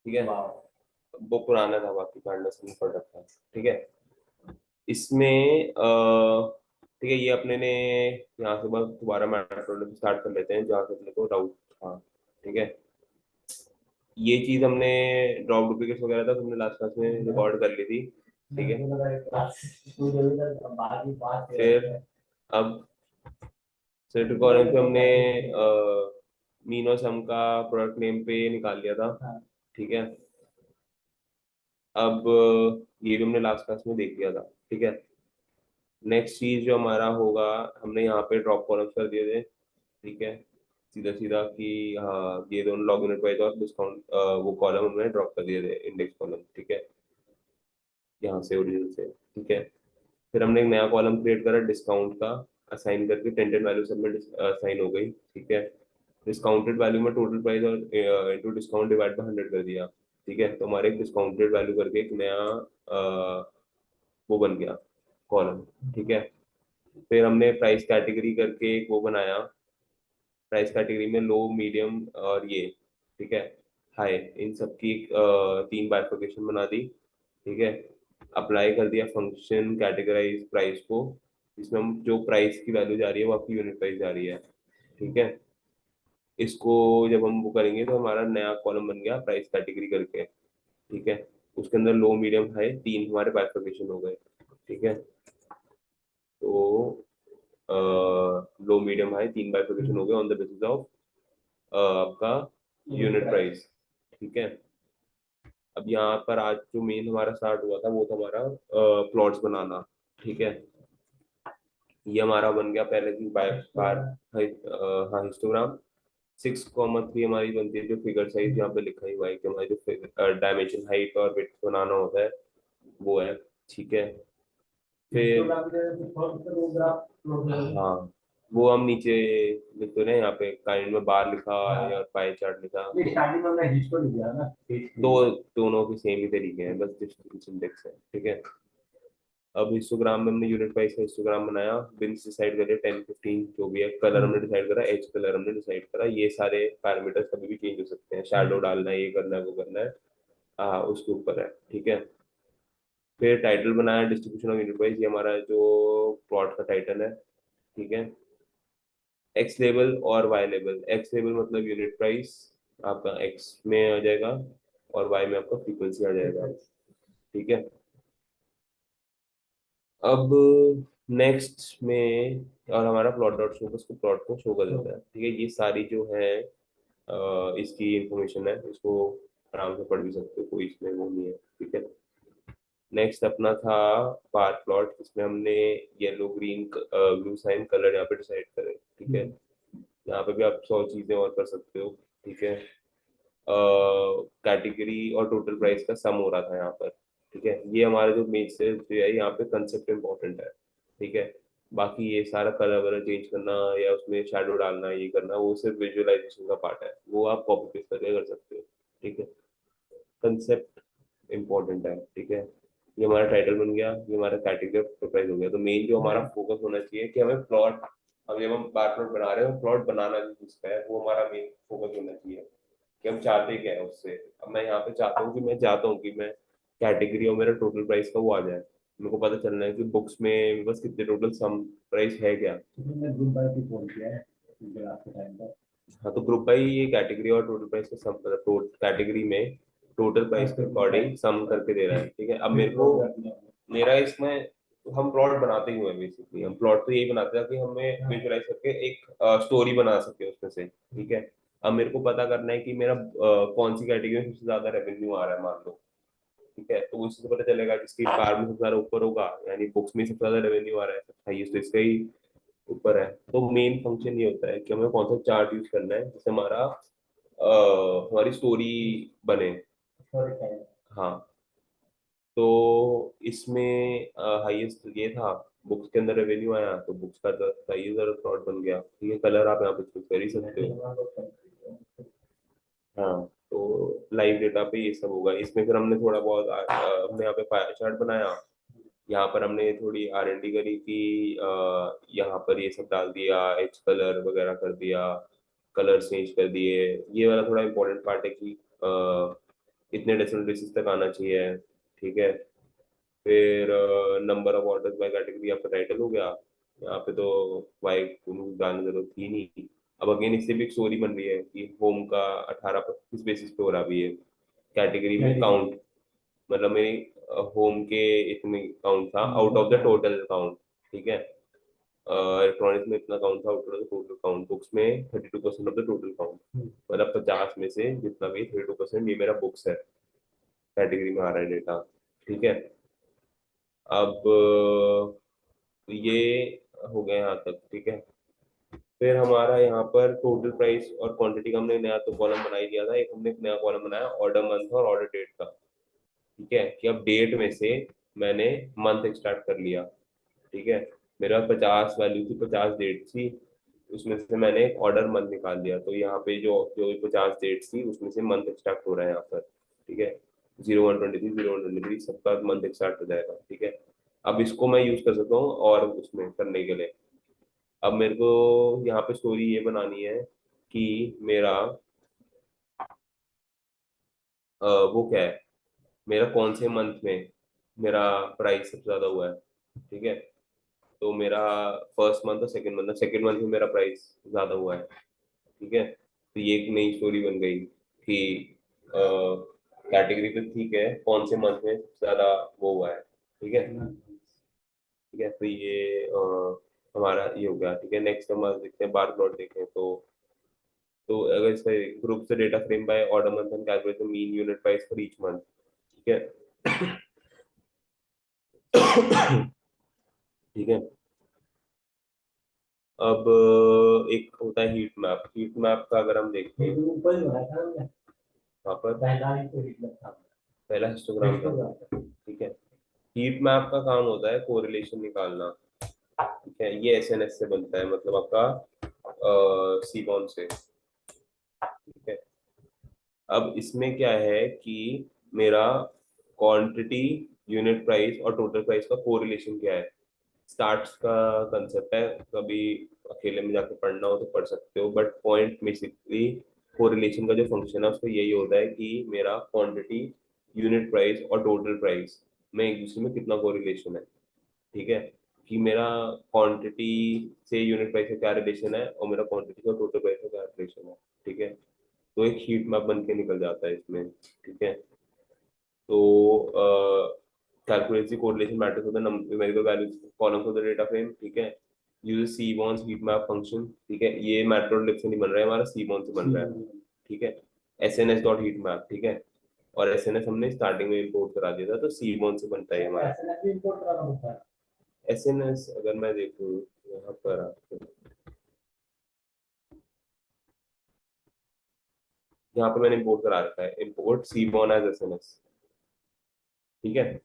ठीक है, वो पुराना था, बाकी का अंडरस्टैंडिंग पढ़ रखा है। ठीक है, इसमें ठीक है, ये अपने ने यहाँ से बस दोबारा मैटर स्टार्ट कर लेते हैं जहाँ से अपने को डाउट था। ठीक है, ये चीज हमने ड्रॉप डुप्लीकेट्स वगैरह था, तुमने लास्ट क्लास में रिकॉर्ड कर ली थी। ठीक है, फिर अब सेट कॉलम पे हमने मीन और सम का प्रोडक्ट नेम पे निकाल लिया था। ठीक है, अब ये भी हमने लास्ट क्लास में देख लिया था। ठीक है, नेक्स्ट चीज जो हमारा होगा, हमने यहाँ पे ड्रॉप कॉलम्स कर दिए थे। ठीक है, सीधा सीधा कि हाँ ये दोनों लॉग यूनिट वाइज और डिस्काउंट वो कॉलम हमने ड्रॉप कर दिए थे, इंडेक्स कॉलम। ठीक है, यहाँ से ओरिजिन से। ठीक है, फिर हमने एक नया कॉलम क्रिएट करा डिस्काउंट का, असाइन करके टेंटेड वैल्यू सब में असाइन हो गई। ठीक है, डिस्काउंटेड वैल्यू में टोटल प्राइस और इंटू डिस्काउंट डिवाइड बाय 100 कर दिया। ठीक है, तो हमारे एक डिस्काउंटेड वैल्यू करके एक नया वो बन गया कॉलम। ठीक है, फिर हमने प्राइस कैटेगरी करके एक वो बनाया, प्राइस कैटेगरी में लो मीडियम और ये, ठीक है, हाई, इन सब की एक तीन बाइफर्केशन बना दी। ठीक है, अप्लाई कर दिया फंक्शन कैटेगराइज प्राइस को, जिसमें हम जो प्राइस की वैल्यू जा रही है वो आपकी यूनिट प्राइस जा रही है। ठीक है, इसको जब हम वो करेंगे तो हमारा नया कॉलम बन गया प्राइस कैटेगरी करके। ठीक है, उसके अंदर लो मीडियम हाई तीन हमारे बाइफर्केशन हो गए। ठीक है, तो लो मीडियम हाई तीन बाइफर्केशन हो गए ऑन द बेसिस ऑफ आपका यूनिट प्राइस। ठीक है, अब यहाँ पर आज जो मेन हमारा स्टार्ट हुआ था वो था हमारा प्लॉट्स बनाना। ठीक है, ये हमारा बन गया पहले दिन बाय बार। हाँ, हिस्टोग्राम 6,3 हमारी बनती है, जो फिगर साइज यहाँ पे लिखा ही हुआ है कि हमारी जो डायमेंशन हाइट और विड्थ बनाना होता है वो है। ठीक है, फिर हाँ, वो हम नीचे लिख रहे हैं, यहाँ पे काइंड में बार लिखा है और पाई चार्ट लिखा। स्टार्टिंग में हमने हिस्टो लिख दिया ना, दो दोनों के सेम ही तरीके हैं, बस डिस्टेंस इंडेक्स है। ठीक है, अब हिस्टोग्राम में हमने यूनिट वाइज का हिस्टोग्राम बनाया, बिन्स डिसाइड करे 10-15 जो भी है, कलर हमने डिसाइड करा, एज कलर हमने डिसाइड करा। ये सारे पैरामीटर्स कभी भी चेंज हो सकते हैं, शैडो डालना है, ये करना है, वो करना है, उसके ऊपर है। ठीक है, फिर टाइटल बनाया डिस्ट्रीब्यूशन ऑफ यूनिट वाइज, ये हमारा जो प्लॉट का टाइटल है। ठीक है, एक्स लेवल और वाई लेवल, एक्स लेवल मतलब यूनिट प्राइस आपका एक्स में आ जाएगा और वाई में आपका फ्रीक्वेंसी आ जाएगा। ठीक है, अब नेक्स्ट में और हमारा प्लॉट डॉट शो उसको प्लॉट को शो कर देता है। ठीक है, ये सारी जो है इसकी इंफॉर्मेशन है, इसको आराम से पढ़ भी सकते हो, कोई इसमें वो नहीं है। ठीक है, नेक्स्ट अपना था बार प्लॉट, इसमें हमने yellow green blue cyan colour यहाँ पे डिसाइड करे। ठीक है, यहाँ पे भी आप 100 चीजें और कर सकते हो। ठीक है, कैटेगरी और टोटल प्राइस का सम हो रहा था यहाँ पर। ठीक है, ये हमारा जो मेन से जो है यहाँ पे कंसेप्ट इम्पोर्टेंट है। ठीक है, बाकी ये सारा कलर वलर चेंज करना या उसमें शैडो डालना ये करना वो सिर्फ विजुअलाइजेशन का पार्ट है, वो आप कॉपी पेस्ट करके कर सकते हो। ठीक है, कंसेप्ट इम्पोर्टेंट है। ठीक है, ये हमारा टाइटल बन गया, ये हमारा कैटेगरी प्राइस हो गया। तो मेन जो हमारा फोकस होना चाहिए कि हमें प्लॉट, हम जब हम बार प्लॉट बना रहे हो प्लॉट बनाना जिसका है वो हमारा मेन फोकस होना चाहिए कि हम चाहते क्या है उससे। अब मैं यहाँ पे चाहता हूँ कि मैं चाहता हूँ कि मैं कैटेगरी और मेरा टोटल प्राइस का वो आ जाए, मेरे को पता चलना है कि बुक्स में बस कितने टोटल सम प्राइस है क्या। ग्रुप बाय भी फोन किया है आपके टाइम पर। हाँ, तो ग्रुप बाई ये कैटेगरी और टोटल प्राइस का सम, कैटेगरी में टोटल प्राइस के अकॉर्डिंग सम करके दे रहा है। ठीक है, अब मेरे को मेरा इसमें हम प्लॉट बनाते ही हुए बेसिकली, हम प्लॉट तो यही बनाते हैं कि हमें विजुअलाइज करके एक स्टोरी बना सके उसमें से। ठीक है, अब मेरे को पता करना है कि मेरा कौन सी कैटेगरी में सबसे ज्यादा रेवेन्यू आ रहा है, मान लो। ठीक है, तो उससे पता चलेगा जिसकी कार में सबसे ज्यादा ऊपर होगा, यानी बुक्स में सबसे ज्यादा रेवेन्यू आ रहा है, हाईएस्ट तो इसका ही ऊपर है। तो मेन फंक्शन ये होता है कि हमें कौन सा चार्ट यूज करना है जिससे हमारा हमारी स्टोरी बने। हाँ, तो इसमें हाईएस्ट ये था, बुक्स के अंदर रेवेन्यू आया तो बुक्स का साइज और प्लॉट बन गया। ठीक है, कलर आप यहाँ पे चूज कर ही सकते हो। हाँ, तो लाइव डेटा पे ये सब होगा। इसमें फिर हमने थोड़ा बहुत हमने यहाँ पे पाया चार्ट बनाया, यहाँ पर हमने थोड़ी R&D करी कि यहाँ पर ये सब डाल दिया, एच कलर वगैरह कर दिया, कलर चेंज कर दिए। ये वाला थोड़ा इंपॉर्टेंट पार्ट है कि इतने डेसिमल बेसिस तक आना चाहिए, ठीक है। फिर number of orders by category आपका टाइटल हो गया। यहाँ पे तो बाय जाने जरूरत थी नहीं। अब अगेन इससे भी एक स्टोरी बन रही है कि होम का 18 पर किस बेसिस पे हो रहा भी है, कैटेगरी में काउंट, मतलब मेरी होम के इतने काउंट था out of the total count, ठीक है। इलेक्ट्रॉनिक्स में इतना काउंट था out of the total count, books में 32% ऑफ द टोटल काउंट, मतलब 50 में से जितना भी 32% ये मेरा बुक्स है, कैटेगरी में आ रहा है डेटा, ठीक है। अब ये हो गया यहाँ तक, ठीक है। फिर हमारा यहाँ पर टोटल प्राइस और क्वांटिटी का हमने नया तो कॉलम बना ही दिया था, एक हमने नया कॉलम बनाया ऑर्डर मंथ और ऑर्डर डेट का, ठीक है। कि अब डेट में से मैंने मंथ एक्सट्रैक्ट कर लिया, ठीक है। मेरा 50 वैल्यू थी, 50 डेट थी, उसमें से मैंने एक ऑर्डर मंथ निकाल दिया, तो यहाँ पे जो जो 50 डेट थी उसमें से मंथ एक्सट्रैक्ट हो रहा है यहाँ पर, ठीक है। 0123 0123 सबका मंथ एक्सट्रैक्ट हो जाएगा, ठीक है। अब इसको मैं यूज कर सकता हूँ और उसमें करने के लिए, अब मेरे को यहाँ पे स्टोरी ये बनानी है कि मेरा वो क्या है, मेरा कौन से मंथ में मेरा प्राइस सबसे ज्यादा हुआ है, ठीक है। तो मेरा फर्स्ट मंथ और सेकंड मंथ में मेरा प्राइस ज्यादा हुआ है, ठीक है। तो ये एक नई स्टोरी बन गई कि कैटेगरी तो ठीक है, कौन से मंथ में ज्यादा वो हुआ है, ठीक है। ठीक है, तो ये हमारा ये हो गया, ठीक है। नेक्स्ट हम देखते हैं बार प्लॉट देखें तो अगर इसका ग्रुप से data frame by order month and calculate the mean unit price for each month, ठीक है। ठीक है। अब एक होता है हीट मैप, हीट मैप का अगर हम देखते हैं वहाँ पर पहला हिस्टोग्राम था, ठीक है। हीट मैप का काम होता है कोरिलेशन निकालना, ठीक है। ये एसएनएस से बनता है, मतलब आपका सीबॉन से, ठीक है। अब इसमें क्या है कि मेरा क्वांटिटी, यूनिट प्राइस और टोटल प्राइस का कोरिलेशन क्या है, स्टार्ट्स का कंसेप्ट है, कभी अकेले में जाकर पढ़ना हो तो पढ़ सकते हो, बट पॉइंट बेसिकली कोरिलेशन का जो फंक्शन है उसका यही होता है कि मेरा क्वांटिटी, यूनिट प्राइस और टोटल प्राइस में एक दूसरे में कितना कोरिलेशन है, ठीक है। कि मेरा क्वांटिटी से यूनिट प्राइस का क्या रिलेशन है और मेरा क्वांटिटी का टोटल प्राइस का क्या रिलेशन है, ठीक है। तो एक हीट मैप बन के निकल जाता है इसमें, ठीक है। तो calculates the correlation matrix of the numerical values columns of the data frame, ठीक है। यूज सीबॉन्स हीट मैप फंक्शन, ठीक है। ये मैट्रोलिब से नहीं बन रहा है हमारा, सीबॉन से बन रहा है, ठीक है। एसएनएस डॉट हीट मैप, ठीक है। और एसएनएस हमने स्टार्टिंग में इंपोर्ट करा दिया था, तो सीबॉन से बनता है हमारा एसएनएस। अगर मैं देखूँ यहाँ पर आपको, यहाँ पे मैंने इंपोर्ट करा रखा है, इंपोर्ट सीबॉन एज एसएनएस, ठीक है।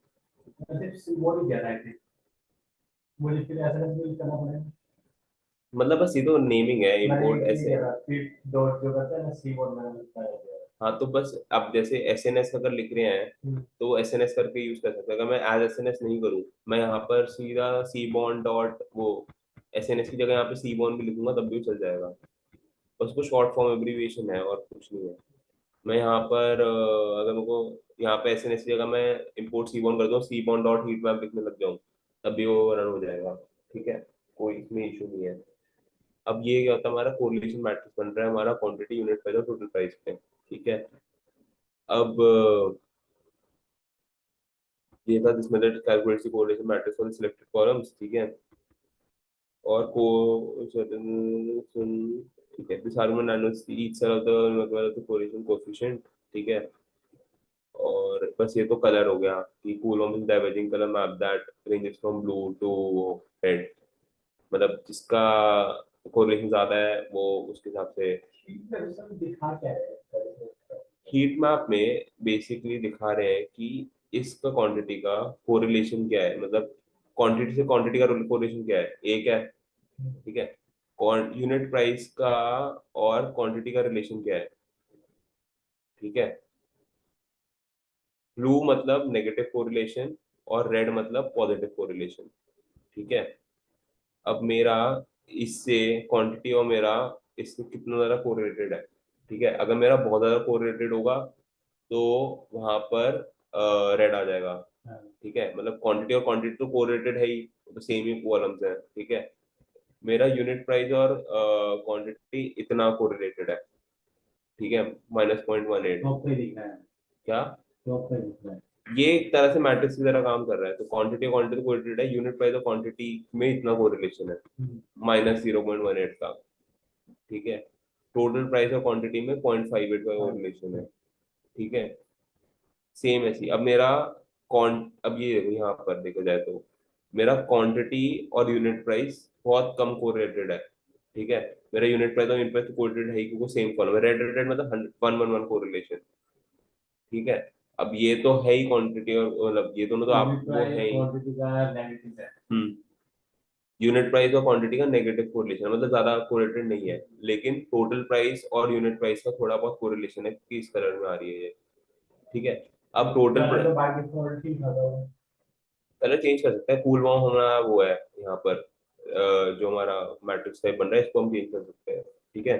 मतलब बस ये तो नेमिंग है, इंपोर्ट ऐसे। हाँ तो बस अब जैसे एस एन एस अगर लिख रहे हैं तो एस एन एस करके यूज कर सकते हैं। अगर मैं एज एस एन एस नहीं करूँ, मैं यहाँ पर सीधा सी बॉन डॉट वो एस एन एस की जगह यहाँ पे सी बॉन भी लिखूंगा तब भी चल जाएगा, बस वो शॉर्ट फॉर्म एब्रीविएशन है और कुछ नहीं है। मैं यहाँ पर अगर मेरे को यहाँ पे एस एन एस की जगह मैं इम्पोर्ट सी बॉन कर दूँ, सी बॉन डॉट हीट मैप लिखने लग जाऊँ, तब भी वो रन हो जाएगा, ठीक है। कोई इसमें इशू नहीं है। अब ये क्या होता है, हमारा कोरिलेशन मैट्रिक्स बन रहा है हमारा क्वांटिटी, यूनिट प्राइस और टोटल प्राइस पे, ठीक है। अब ये था this method calculates the correlation matrix for the selected columns, ठीक है। और को ठीक है, this argument annotates each cell of the correlation coefficient, ठीक है। और बस ये तो कलर हो गया कि coolwarm is diverging colour map that ranges from blue to red, मतलब जिसका कोरिलेशन ज्यादा है वो उसके हिसाब से। हीट मैप में बेसिकली दिखा रहे हैं कि इसका क्वांटिटी का कोरिलेशन क्या है, मतलब क्वांटिटी से क्वांटिटी का कोरिलेशन क्या है, एक है, ठीक है। यूनिट प्राइस का और क्वांटिटी का रिलेशन क्या है, ठीक है। ब्लू मतलब नेगेटिव कोरिलेशन और रेड मतलब पॉजिटिव कोरिलेशन, ठीक है। अब मेरा इससे क्वांटिटी और मेरा इससे कितना ज्यादा कोरिलेटेड है, ठीक है। अगर मेरा बहुत ज्यादा कोरिलेटेड होगा तो वहां पर रेड आ जाएगा। ठीक है, मतलब क्वांटिटी और क्वांटिटी तो कोरिलेटेड है ही, तो सेम ही कॉलम्स है। ठीक है, मेरा यूनिट प्राइस और क्वांटिटी इतना कोरिलेटेड है। ठीक है, -0.18। क्या? ये एक तरह से मैट्रिक्स की तरह काम कर रहा है। तो क्वांटिटी क्वांटिटी कोरिलेटेड है, यूनिट प्राइस और क्वांटिटी में इतना कोरिलेशन है, -0.18 का। ठीक है, टोटल प्राइस और क्वांटिटी में 0.58 का कोरिलेशन है। ठीक है, सेम ऐसी। अब मेरा कॉन अब ये देखो, यहाँ पर देखा जाए तो मेरा क्वांटिटी और यूनिट प्राइस बहुत कम कोरिलेटेड है। ठीक है, मेरा यूनिट प्राइस और यूनिट प्राइस कोरिलेटेड है ही, क्योंकि सेम कॉलम है। रेड रेड रेड मतलब 111 कोरिलेशन। ठीक है, अब ये तो है ही क्वांटिटी और मतलब ये दोनों तो आप वो है ही। हम्म, यूनिट प्राइस और क्वांटिटी का नेगेटिव कोरिलेशन, मतलब ज्यादा कोरिलेटेड नहीं है, लेकिन टोटल प्राइस और यूनिट प्राइस का थोड़ा बहुत कोरिलेशन है, क्योंकि इस कलर में आ रही है ये। ठीक है, अब टोटल कलर चेंज कर सकते हैं। कूल वार्म हमारा वो है यहाँ पर, जो हमारा मैट्रिक्स टाइप बन रहा है, इसको हम चेंज कर सकते हैं। ठीक है,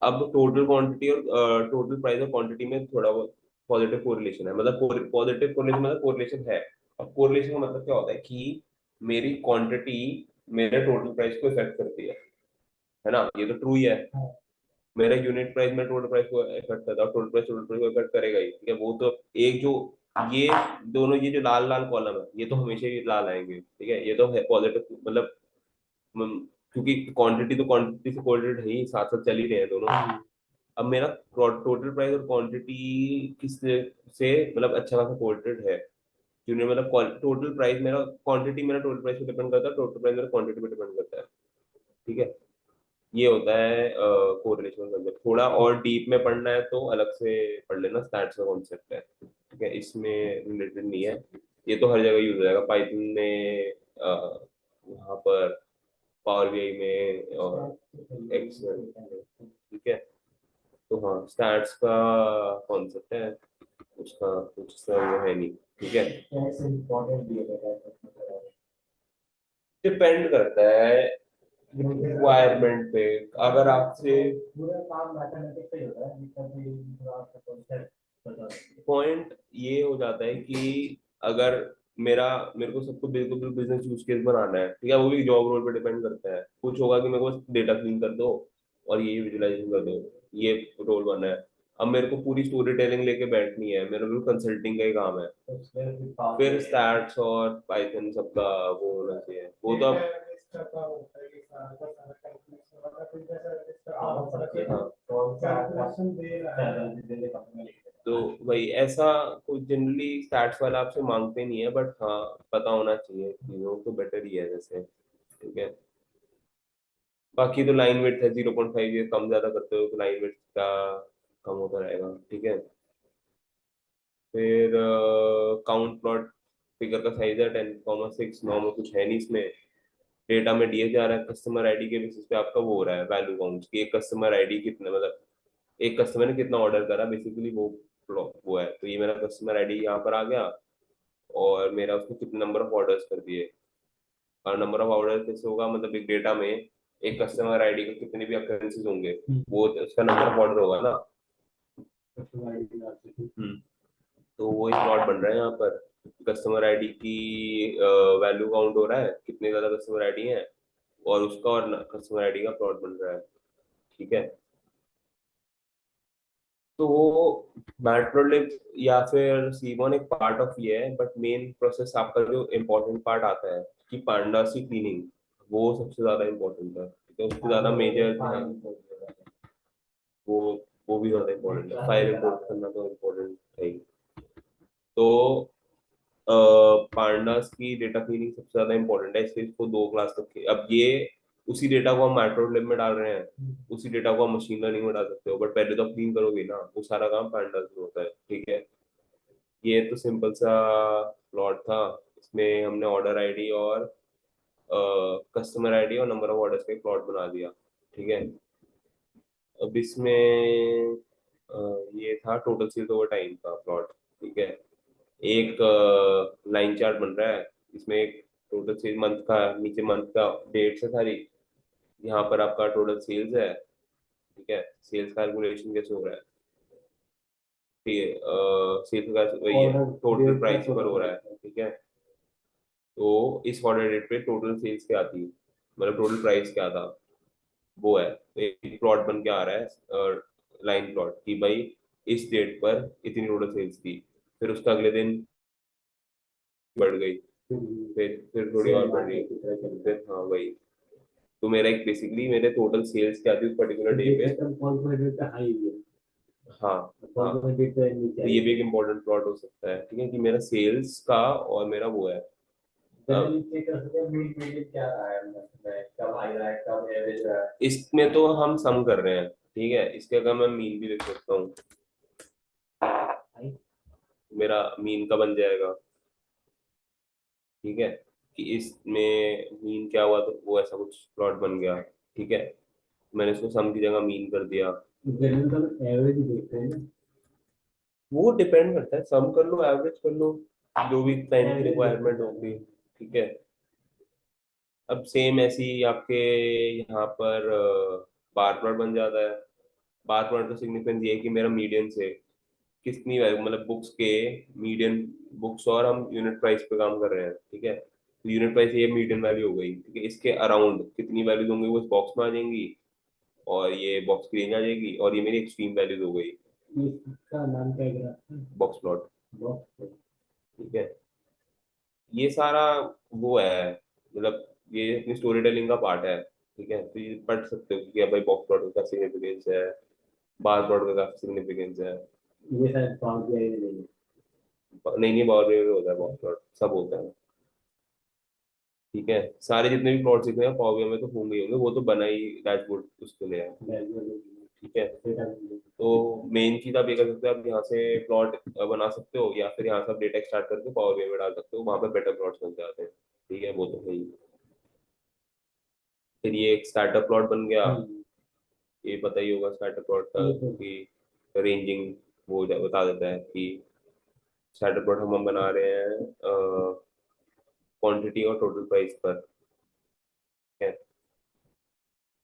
अब टोटल क्वांटिटी और टोटल प्राइस और क्वांटिटी में थोड़ा बहुत पॉजिटिव कोरिलेशन है, मतलब पॉजिटिव कोरिलेशन मतलब कोरिलेशन है। अब कोरिलेशन का मतलब क्या होता है कि मेरी क्वांटिटी मेरे टोटल प्राइस को इफेक्ट करती है ना, ये तो ट्रू ही है। मेरा यूनिट प्राइस में टोटल प्राइस को इफेक्ट करता है, टोटल प्राइस को इफेक्ट करेगा ही। ठीक है, वो तो एक जो ये दोनों, ये जो लाल लाल कॉलम है, ये तो हमेशा ही लाल आएंगे। ठीक है, ये तो है पॉजिटिव, मतलब क्योंकि क्वांटिटी तो क्वांटिटी से कोरिलेटेड है ही, साथ साथ चल ही रहे हैं दोनों। अब मेरा टोटल प्राइस और क्वांटिटी किस से मतलब अच्छा खासा कोरिलेटेड है। क्योंकि मतलब टोटल प्राइस मेरा, क्वांटिटी मेरा टोटल प्राइस पे डिपेंड करता है, टोटल प्राइस मेरा क्वांटिटी पे डिपेंड करता है। ठीक है, ये होता है कोरिलेशन कंसेप्ट। थोड़ा और डीप में पढ़ना है तो अलग से पढ़ लेना, स्टैट्स का कॉन्सेप्ट है। ठीक है, इसमें रिलेटेड नहीं है। ये तो हर जगह यूज हो जाएगा, पाइथन में, यहाँ पर पावर बीआई में और एक्सेल में। ठीक है, तो हाँ, स्टैट्स का कॉन्सेप्ट है, उसका कुछ सा वो है नहीं। ठीक है, डिपेंड करता है रिक्वायरमेंट पे। अगर आपसे पॉइंट ये हो जाता है कि अगर मेरे को सबको बिल्कुल बिजनेस यूज केस बनाना है, ठीक है, वो भी जॉब रोल पे डिपेंड करता है। कुछ होगा कि मेरे को डेटा क्लीन कर दो और ये विजुअलाइजेशन कर दो, ये रोल बना है। अब मेरे को पूरी स्टोरी टेलिंग लेके बैठनी है, मेरा भी कंसल्टिंग का ही काम है, फिर स्टैट्स और पाइथन सबका वो होना चाहिए। वो तो तो भाई ऐसा कुछ जनरली स्टैट्स वाला आपसे मांगते नहीं है, बट हाँ, पता होना चाहिए चीजों तो बेटर ही है जैसे। ठीक है, बाकी तो लाइन वेट है 0.5, ये कम ज्यादा करते हो तो लाइन वेट का कम होता रहेगा। ठीक है, फिर काउंट प्लॉट, फिगर का साइज है 10,6, नॉर्मल कुछ है नहीं इसमें। डेटा में दिए जा रहा है, कस्टमर आईडी के बेसिस पे आपका वो हो रहा है वैल्यू काउंट, कि एक कस्टमर आईडी कितने, मतलब एक कस्टमर ने कितना ऑर्डर करा, बेसिकली वो है। तो ये मेरा कस्टमर आईडी यहाँ पर आ गया, और मेरा उसने कितने नंबर ऑफ ऑर्डर्स कर दिए। और नंबर ऑफ ऑर्डर कैसे होगा, मतलब एक डेटा में एक कस्टमर आईडी के कितने भी अकरेंसेस होंगे, वो उसका नंबर ऑफ ऑर्डर होगा ना। तो वही प्लॉट बन रहा है यहाँ पर। कस्टमर आईडी की वैल्यू काउंट हो रहा है, कितने ज्यादा कस्टमर आईडी हैं, और उसका और कस्टमर आईडी का प्लॉट बन रहा है। ठीक है, तो वो मैटप्लोलिब या फिर सीमोन एक पार्ट ऑफ ये है, बट मेन प्रोसेस आपका जो इम्पोर्टेंट पार्ट आता है कि पांडास की क्लीनिंग, वो सबसे ज्यादा इम्पोर्टेंट है। ठीक है, उससे ज्यादा मेजर वो वो भी ज्यादा इम्पोर्टेंट है, फाइल रिपोर्ट करना तो इम्पोर्टेंट है ही। तो पांडास की डेटा क्लीनिंग सबसे ज्यादा इंपॉर्टेंट है, इसलिए इसको दो क्लास तक के। अब ये उसी डेटा को हम मैट्रोलिब में डाल रहे हैं, उसी डेटा को हम मशीन लर्निंग में डाल सकते हो, बट पहले तो आप क्लीन करोगे ना, वो सारा काम पांडास में होता है। ठीक है, ये तो सिंपल सा प्लॉट था। इसमें हमने ऑर्डर आईडी और कस्टमर आईडी और नंबर ऑफ ऑर्डर्स का प्लॉट बना दिया। ठीक है, अब इसमें ये था टोटल सेल्स ओवर टाइम का प्लॉट। ठीक है, एक लाइन चार्ट बन रहा है, इसमें एक टोटल सेल मंथ का, नीचे मंथ का डेट है सारी, यहाँ पर आपका टोटल सेल्स है। ठीक है, सेल्स कैलकुलेशन कैसे हो रहा है। ठीक है, सेल्स का वही है, टोटल प्राइस पर हो रहा है, ठीक है। तो इस ऑर्डर डेट पे टोटल सेल्स क्या थी, मतलब टोटल प्राइस क्या था, वो है। तो एक प्लॉट बन के आ रहा है, लाइन प्लॉट, कि भाई इस डेट पर इतनी टोटल सेल्स थी, फिर उसका अगले दिन बढ़ गई, फिर थोड़ी और बढ़ रही, फिर हाँ वही। तो मेरा एक बेसिकली मेरे टोटल सेल्स क्या थी उस पर्टिकुलर डे पे। हाँ हाँ, तो ये भी एक इम्पोर्टेंट प्लॉट हो सकता है, ठीक है, कि मेरा सेल्स का और मेरा वो है। इसमें तो हम सम कर रहे हैं, ठीक है, इसके अगर मैं मीन भी लिख सकता हूँ, मेरा मीन का बन जाएगा, ठीक है, कि इसमें मीन क्या हुआ, तो वो ऐसा कुछ प्लॉट बन गया, ठीक है। मैंने इसको सम की जगह मीन कर दिया। एवरेज देखते हैं ना, वो डिपेंड करता है, सम कर लो एवरेज कर लो, जो भी क्लाइंट की रिक्वायरमेंट होगी, ठीक है। अब सेम ऐसी आपके यहाँ पर बार प्लॉट बन जाता है। बार प्लॉट का सिग्निफिकेंस ये है कि मेरा मीडियन से कितनी वैल्यू, मतलब बुक्स के मीडियन, बुक्स और हम यूनिट प्राइस पे काम कर रहे हैं, ठीक है। तो यूनिट प्राइस ये मीडियन वैल्यू हो गई, ठीक है, इसके अराउंड कितनी वैल्यूज होंगी वो इस बॉक्स में आ जाएंगी, और ये बॉक्स की रेंज आ जाएगी, और ये मेरी एक्सट्रीम वैल्यूज हो गई। इसका नाम क्या है, बॉक्स प्लॉट, ठीक है। ये सारा वो है, मतलब ये अपनी स्टोरी टेलिंग का पार्ट है, ठीक है। तो ये पढ़ सकते हो कि भाई बॉक्स प्लॉट का सिग्निफिकेंस है, बार प्लॉट का सिग्निफिकेंस है। ये शायद पावर बीआई में नहीं है, नहीं नहीं, पावर बीआई में होता है बॉक्स प्लॉट, सब होता है, ठीक है। सारे जितने भी प्लॉट सीखने हैं पावर बीआई में तो होंगे ही होंगे, वो तो बना ही डैशबोर्ड उसके लिए है, ठीक है। तो मेन चीज आप ये कर सकते हो, आप यहाँ से प्लॉट बना सकते हो, या फिर यहाँ से आप डेटा स्टार्ट करके पावर बीआई में डाल सकते हो, वहां पर बेटर प्लॉट्स बन जाते हैं, ठीक है, वो तो है ही। फिर ये एक स्टार्टर प्लॉट बन गया, ये पता ही होगा स्टार्टर प्लॉट का कि रेंजिंग वो बता देता है कि स्टार्टर प्लॉट हम बना रहे हैं क्वांटिटी और टोटल प्राइस पर, है।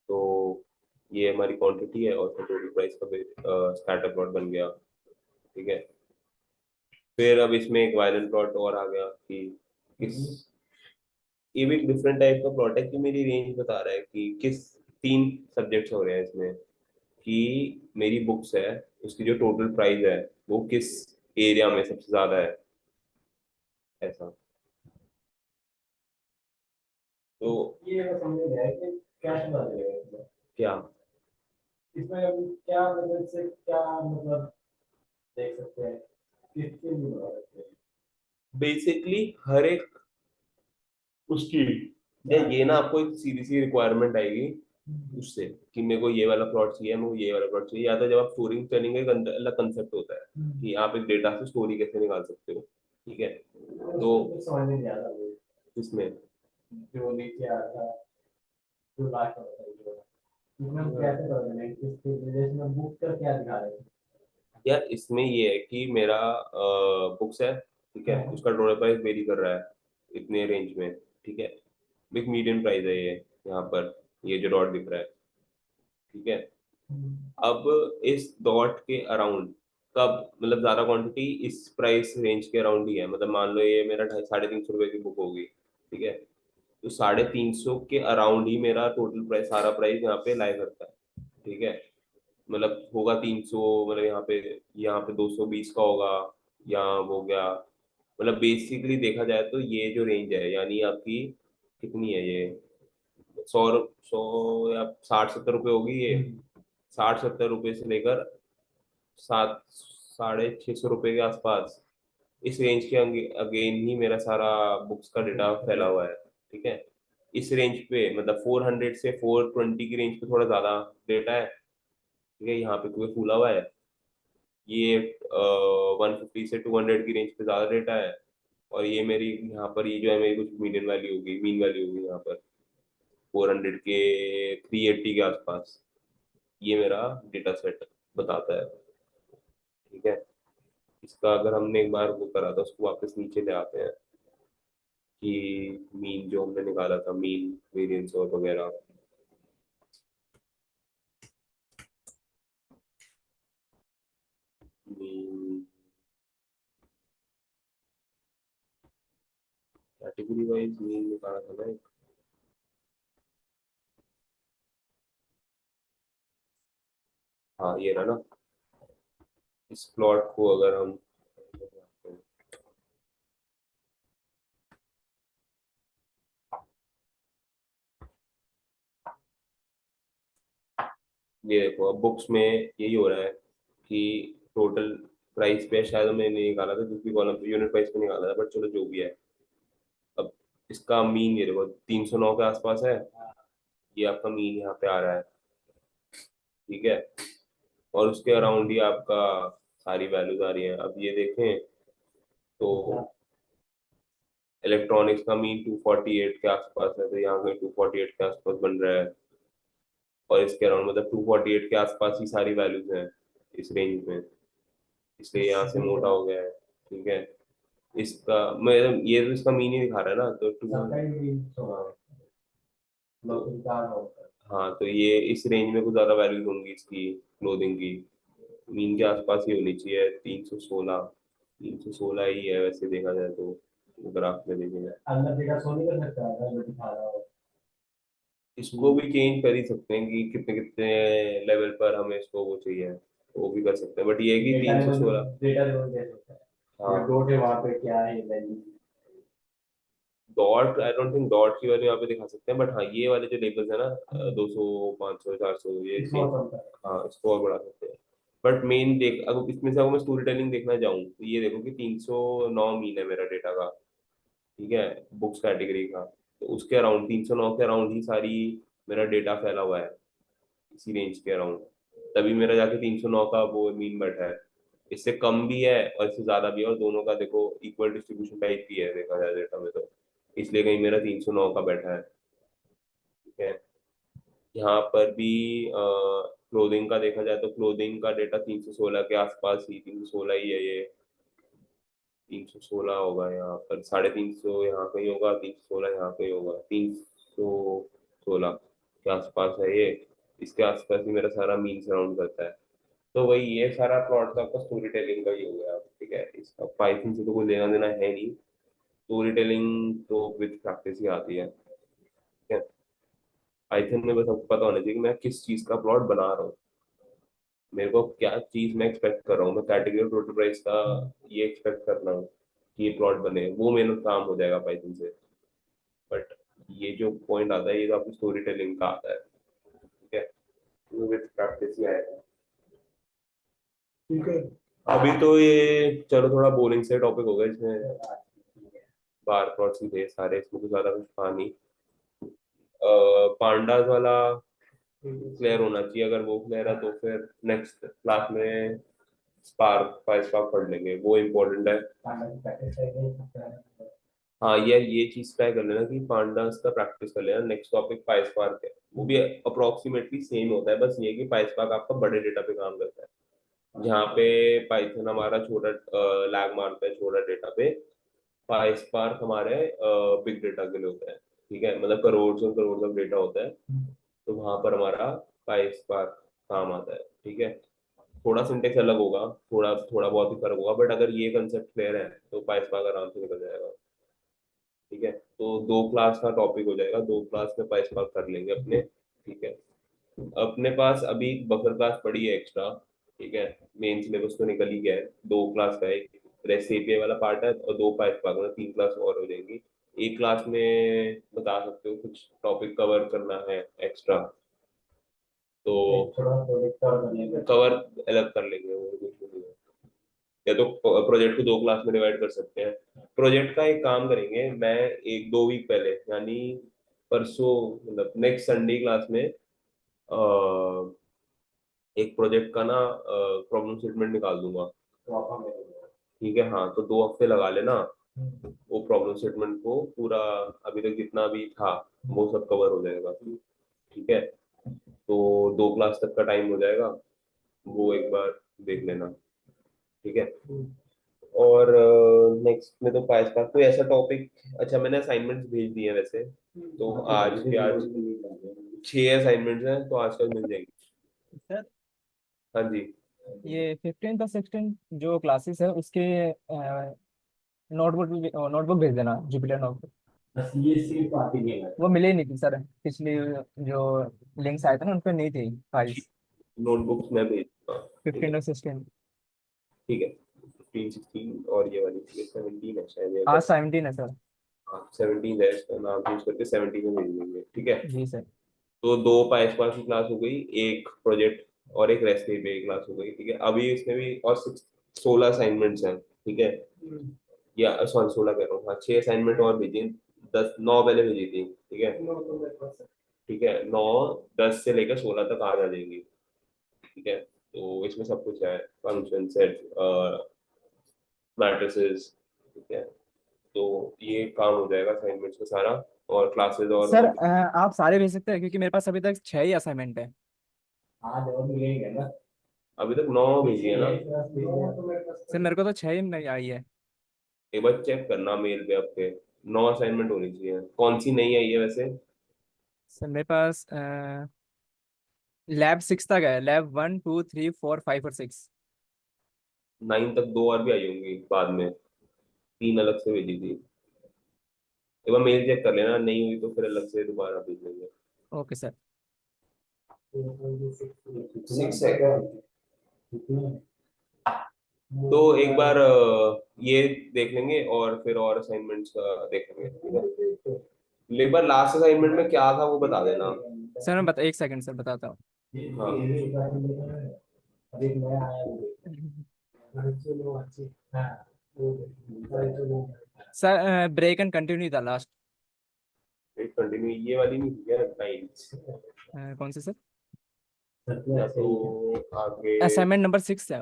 तो ये हमारी क्वांटिटी है और टोटल प्राइस का स्टार्टर प्लॉट बन गया, ठीक है। फिर अब इसमें एक वायरल प्लॉट और आ गया कि किस, ये भी एक डिफरेंट टाइप का प्लॉट है कि मेरी रेंज बता रहा है कि किस, तीन सब्जेक्ट्स हो रहे हैं इसमें, कि मेरी बुक्स है, उसकी जो टोटल प्राइस है वो किस एरिया में सबसे ज्यादा है, ऐसा। तो ये मैं समझ गया कि क्या समझ रहे हैं, क्या इसमें अभी क्या मतलब से क्या मतलब देख सकते हैं, किसके लिए बता सकते हैं, बेसिकली हर एक उसकी, या ये ना आपको एक सीधी सी रिक्वायरमेंट आएगी उससे, कि मेरे को ये वाला प्लॉट चाहिए, मेरे को ये वाला प्लॉट चाहिए, या तो जब आप स्टोरी टेलिंग का एक अलग कंसेप्ट होता है कि आप एक डेटा से स्टोरी कैसे निकाल सकते हो, ठीक है। तो समझ में नहीं आ रहा इसमें जो नीचे आ रहा है, जो लास्ट में बताइए, इसमें हम कैसे कर रहे हैं, किस रिलेशन में बुक का क्या दिखा रहे हैं। यार इसमें ये है कि मेरा बुक्स है, ठीक है, उसका टोटल प्राइस वेरी कर रहा है इतने रेंज में, ठीक है। एक मीडियम प्राइस है ये, यहाँ पर ये जो डॉट दिख रहा है, ठीक है। अब इस डॉट के अराउंड कब, मतलब ज्यादा क्वांटिटी इस प्राइस रेंज के अराउंड ही है, मतलब मान लो ये मेरा 350 रुपए की बुक होगी, ठीक है। तो 350 के अराउंड ही मेरा टोटल प्राइस, सारा प्राइस यहाँ पे लाई करता है, ठीक है। मतलब होगा 300, मतलब यहाँ पे 220 का होगा, यहाँ वो हो गया। मतलब बेसिकली देखा जाए तो ये जो रेंज है, यानी आपकी कितनी है ये, 100 या 60-70 रुपए होगी ये, 60-70 रुपए से लेकर 700-650 रुपए के आसपास, इस रेंज के अगेन ही मेरा सारा बुक्स का डेटा फैला हुआ है, ठीक है। इस रेंज पे मतलब 400 से 420 की रेंज पे थोड़ा ज्यादा डेटा है, ठीक है, यहाँ पे क्योंकि फूला हुआ है। ये 150 से 200 की रेंज पे ज्यादा डेटा है, और ये मेरी यहाँ पर ये जो है मेरी कुछ मीडियन वैल्यू होगी, मीन वैल्यू होगी यहाँ पर 400 के 380 के आसपास, ये मेरा डेटा सेट बताता है, ठीक है। इसका अगर हमने एक बार वो करा था उसको वापस नीचे ले आते हैं, कि मीन जो हमने निकाला था, मीन वेरिएंस और वगैरह, मीन कैटेगरी वाइज मीन निकाला था ना। हाँ ये रहा ना। इस प्लॉट को अगर हम, ये देखो अब बुक्स में यही हो रहा है कि टोटल प्राइस पे शायद मैंने नहीं निकाला था, दूसरी कॉलम पे यूनिट प्राइस पे निकाला था, बट चलो जो भी है। अब इसका मीन ये देखो 309 के आसपास है, ये आपका मीन यहाँ पे आ रहा है। ठीक है, और उसके अराउंड ही आपका सारी वैल्यूज आ रही हैं। अब ये देखें तो इलेक्ट्रॉनिक्स का मीन 248 के आसपास है, तो यहाँ पे 248 के आसपास बन रहा है। और इसके अराउंड मतलब 248 के आसपास ही सारी वैल्यूज हैं इस रेंज में, इसलिए यहाँ से मोटा हो गया है। ठीक है, इसका मैं, ये तो इसका मीन ही दिखा रहा है ना, तो टू, हाँ तो ये इस रेंज में कुछ ज्यादा वैल्यूज होंगी इसकी क्लोथिंग की। मीन के आसपास ही होनी चाहिए 316। 316 ही है वैसे देखा जाए तो, ग्राफ में देखेंगे। अंदर डेटा शो नहीं कर सकता है जो दिखा रहा हो। इसको भी चेंज कर ही सकते हैं कि कितने कितने लेवल पर हमें इसको वो चाहिए, वो भी कर सकते हैं, बट ये है कि 316। डेटा जोन दे सकता है। हाँ डॉट है वहाँ पे क्या है value, dot I don't think dot की वैल्यू यहाँ पे दिखा सकते हैं, बट हाँ ये वाले जो लेबल्स है ना 200 500 400 ये हाँ इसको और बढ़ा सकते हैं। बट मेन देख, अगर इसमें से अगर मैं स्टोरी टेलिंग देखना चाहूँ तो ये देखो कि 309 मीन है मेरा डेटा का। ठीक है, बुक्स कैटेगरी का, तो उसके अराउंड 309 के अराउंड ही सारी मेरा डेटा फैला हुआ है, इसी रेंज के अराउंड। तभी मेरा जाके 309 का वो मीन बैठा है। इससे कम भी है और इससे ज्यादा भी है, और दोनों का देखो इक्वल डिस्ट्रीब्यूशन टाइप ही है देखा जाए डेटा में तो, इसलिए कहीं मेरा 309 का बैठा है। ठीक है, यहाँ पर भी क्लोथिंग का देखा जाए तो क्लोथिंग का डेटा 316 के आसपास ही, 316 ही है ये। 316 होगा यहाँ पर, 350 यहाँ कहीं होगा, 316 यहाँ कहीं होगा, 316 के आसपास है ये। इसके आसपास ही मेरा सारा मीन सराउंड करता है। तो वही ये सारा प्लॉट तो आपका स्टोरी टेलिंग का ही हो गया। ठीक है, इसका पाइथन से तो कोई लेना देना है नहीं, स्टोरी टेलिंग तो विद प्रैक्टिस ही आती है। ठीक है, पाइथन में बस आपको पता होना चाहिए कि मैं किस चीज का प्लॉट बना रहा हूँ, मेरे को क्या चीज मैं एक्सपेक्ट कर रहा हूँ, मैं कैटेगरी और टोटल प्राइस का ये एक्सपेक्ट कर रहा हूँ कि ये प्लॉट बने, वो मेरा काम हो जाएगा पाइथन से। बट ये जो पॉइंट आता है ये तो आपकी स्टोरी टेलिंग का आता है। ठीक है, वो विद प्रैक्टिस ही आएगा। ठीक है, अभी तो ये चलो थोड़ा बोरिंग से टॉपिक हो गया, इसमें बार प्लॉट्स ही थे सारे, इसमें कुछ ज्यादा कुछ था नहीं। पांडास वाला क्लियर होना चाहिए, अगर वो क्लियर है तो फिर नेक्स्ट क्लास में स्पार्क फाइव स्पार्क पढ़ लेंगे, वो इम्पोर्टेंट है। हाँ ये चीज ट्राई कर लेना कि पांडास का प्रैक्टिस कर लेना। नेक्स्ट टॉपिक पाई स्पार्क है, वो भी अप्रोक्सीमेटली सेम होता है, बस ये कि पाई स्पार्क आपका बड़े डेटा पे काम करता है, जहाँ पे पाइथन हमारा छोटा लैग मारता है छोटा डेटा पे। पाई स्पार्क हमारे बिग डेटा के लिए होता है। ठीक है, मतलब करोड़ और करोड़ ऑफ डेटा होता है, तो वहां पर हमारा पाई स्पार्क काम आता है। ठीक है, थोड़ा सिंटेक्स अलग होगा, थोड़ा थोड़ा बहुत ही फर्क होगा, बट अगर ये कंसेप्ट क्लियर है तो पाई स्पार्क आराम से निकल जाएगा। ठीक है, तो 2 क्लास का टॉपिक हो जाएगा, 2 क्लास में पाई स्पार्क कर लेंगे अपने। ठीक है, अपने पास अभी बफर क्लास पड़ी है एक्स्ट्रा। ठीक है, मेन सिलेबस तो निकल ही गया है, 2 क्लास का, एक रेस्ट एपीआई वाला पार्ट है और 2 पाइप मतलब 3 क्लास और हो जाएंगी। एक क्लास में बता सकते हो कुछ टॉपिक कवर करना है एक्स्ट्रा, तो कवर अलग कर लेंगे, वो कुछ नहीं है। या तो प्रोजेक्ट को 2 क्लास में डिवाइड कर सकते हैं। प्रोजेक्ट का एक काम करेंगे, मैं 1-2 वीक पहले यानी परसों, मतलब नेक्स्ट संडे क्लास में एक प्रोजेक्ट का ना प्रॉब्लम स्टेटमेंट निकाल दूंगा। ठीक है, हाँ तो 2 हफ्ते लगा लेना वो प्रॉब्लम स्टेटमेंट को पूरा, अभी तक जितना भी था वो सब कवर हो जाएगा। ठीक है, तो 2 क्लास तक का टाइम हो जाएगा, वो एक बार देख लेना। ठीक है, और नेक्स्ट में तो पास पास कोई ऐसा टॉपिक, अच्छा मैंने असाइनमेंट्स भेज दिए हैं वैसे, तो आज के आज 6 असाइनमेंट्स हैं, तो आज कल मिल जाएंगी। सर हाँ जी। ये 15 और 16 जो क्लासेस है उसके नोटबुक नोटबुक भेज देना, जुपिटर नोटबुक। बस ये सिर्फ आती नहीं है। वो मिले नहीं थी सर, पिछली जो लिंक्स आए थे ना उन पे नहीं थी फाइल्स। नोटबुक्स में भेजूंगा। ठीक 15 है। और 16। ठीक है, 15 16 और ये वाली चीज 17 है शायद या हाँ 10। 17 है सर। हाँ 17 है, इसका नाम चेंज करके 17 में भेज देंगे। ठीक है। जी सर। तो दो पाइथन की क्लास हो गई, एक प्रोजेक्ट और एक रेसिपी पे क्लास हो गई। ठीक है, अभी इसमें भी और 16 असाइनमेंट्स हैं। ठीक है, या सॉरी 16 कह रहा हूँ, हाँ 6 असाइनमेंट और भेजी, 10 9 पहले भेजी थी। ठीक है। ठीक है, 9 10 से लेकर 16 तक आ जाएगी। ठीक है, तो इसमें सब कुछ है, फंक्शन सेट, मैट्रिसेस। ठीक है, तो ये काम हो जाएगा असाइनमेंट्स का सारा, और क्लासेस और सर कंप्यूटर। आप सारे भेज सकते हैं क्योंकि मेरे पास अभी तक 6 ही असाइनमेंट है। आज और मिलेंगे ना। अभी तक 9 भेजी है ना। सर मेरे को तो 6 ही नहीं आई है। एक बार चेक करना मेल पे आपके, 9 असाइनमेंट होनी चाहिए। कौन सी नहीं आई है वैसे? सर मेरे पास लैब 6 तक है, लैब 1 2 3 4 5 और 6। 9 तक दो और भी आई होंगी बाद में, 3 अलग से भेजी थी। एक बार मेल चेक कर लेना, नहीं हुई तो फिर अलग से दोबारा भेज देंगे। Okay sir. 6 है क्या? तो एक बार ये देख लेंगे और फिर और असाइनमेंट्स का देखेंगे। ठीक है, एक बार लास्ट असाइनमेंट में क्या था वो बता देना। सर मैं बता, एक सेकंड सर बताता हूँ। हाँ, अभी नया आया वो। चलो अच्छी। हाँ वो चलो। सर ब्रेक एंड कंटिन्यू था लास्ट। एक कंटिन्यू ये वाली नहीं थी क्या, 9? कौन से सर? या तो आगे असाइनमेंट नंबर 6 है।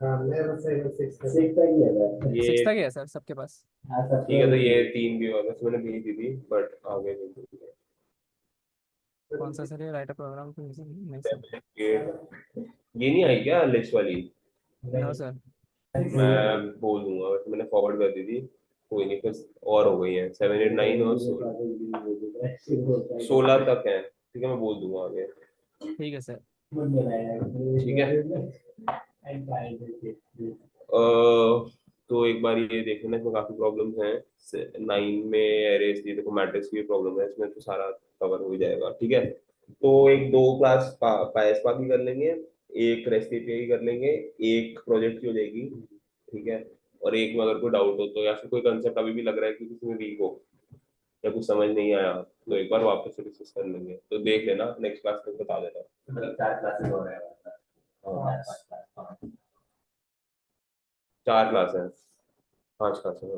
हाँ मैं बस सिक्स तक ही है। ये। 6 तक है सर सबके पास। हाँ सब ठीक है, तो ये 3 भी होगा, मैंने भेजी थी बट आगे नहीं भेजी है। कौन सा सर? ये राइटर प्रोग्राम नहीं सर। ये नहीं आई क्या लिस्ट वाली? No sir. मैं बोल दूंगा, वैसे मैंने फॉरवर्ड कर दी थी। कोई नहीं, फिर और हो गई है 7 8 9 और 16 तक है। ठीक है, मैं बोल दूंगा आगे। ठीक है सर। ठीक है। तो एक बार ये देख लेना, इसमें काफी प्रॉब्लम्स हैं। 9 में एरेस दी, देखो मैट्रिक्स की प्रॉब्लम है इसमें, तो सारा कवर हो जाएगा। ठीक है, तो एक दो क्लास पायसपा की कर लेंगे, एक रेसिपी की कर लेंगे, एक प्रोजेक्ट की हो जाएगी। ठीक है, और एक में अगर कोई डाउट हो तो, या फिर कोई कंसेप्ट अभी भी लग रहा है कि किसी में वीक हो या कुछ समझ नहीं आया, तो एक बार वापस से डिस्कस कर लेंगे। तो देख लेना, नेक्स्ट क्लास में बता देना। 4 क्लासेस हो रहे हैं। हाँ, 5 5 5। 4 क्लास है, 5 क्लास है।